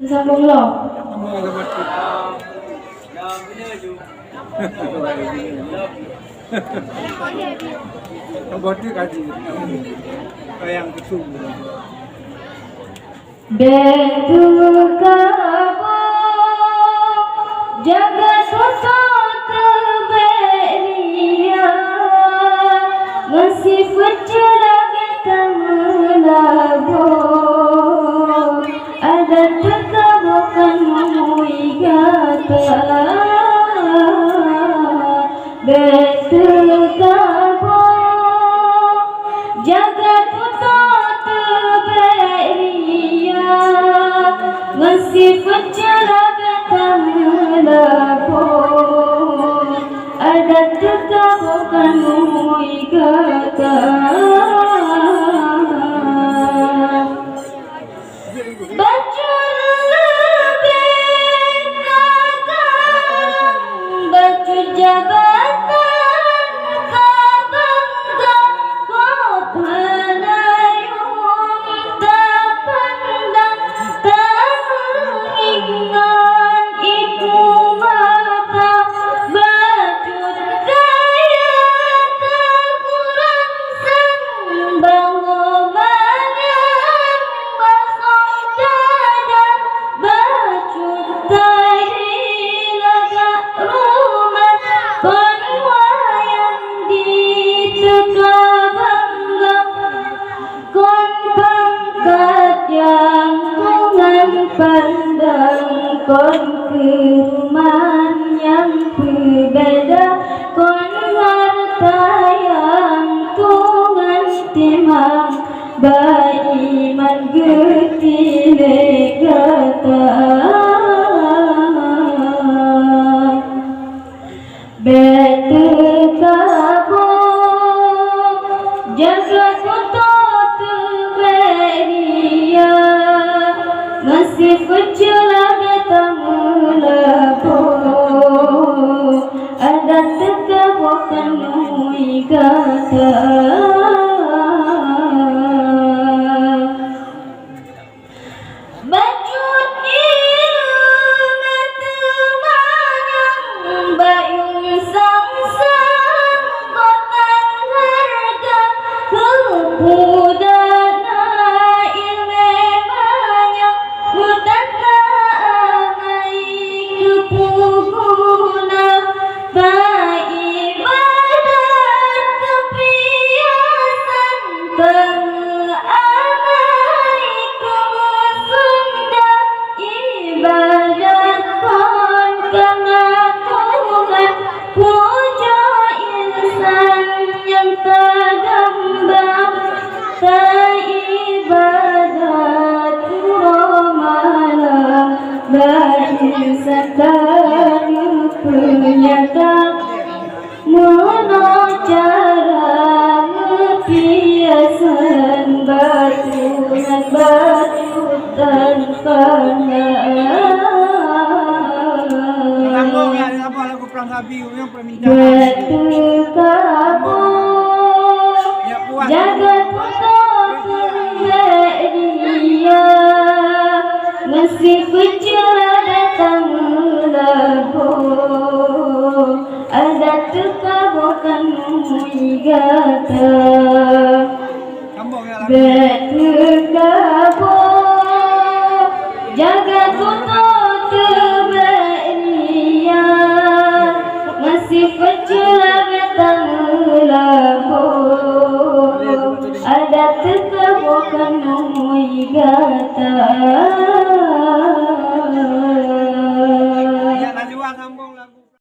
Sambung lo. Betul kabo jaga sosok beria masih bercerah lagu ada terkabukan muigata betul kabo jaga tutot beria masih bercerah lagu ada terkabukan muigata pandang kon keruman yang berbeda kon harta yang tungan timang baiman getile kata betul kabo jaga tutot beria masih berjalan bertemu lagu ada terkabukan muigata bajut ilmu temanang bayung sang-sang kotan harga kepudana ilmu banyak mutaka angai kepuguna baibadat kebiasan angai kemusunda ibadat kon pengagungan puja insan yang terdambang ibadat malam berinsan dan penyata monocara biasan batuan batutan kana betul kabo jaga tutot beria masih berjalan datang lagu ada terkabukan muigata betul kabo jaga tutot beria masih berjalan datang lagu ada terkabukan muigata. Ya, lanjut sambung lagu.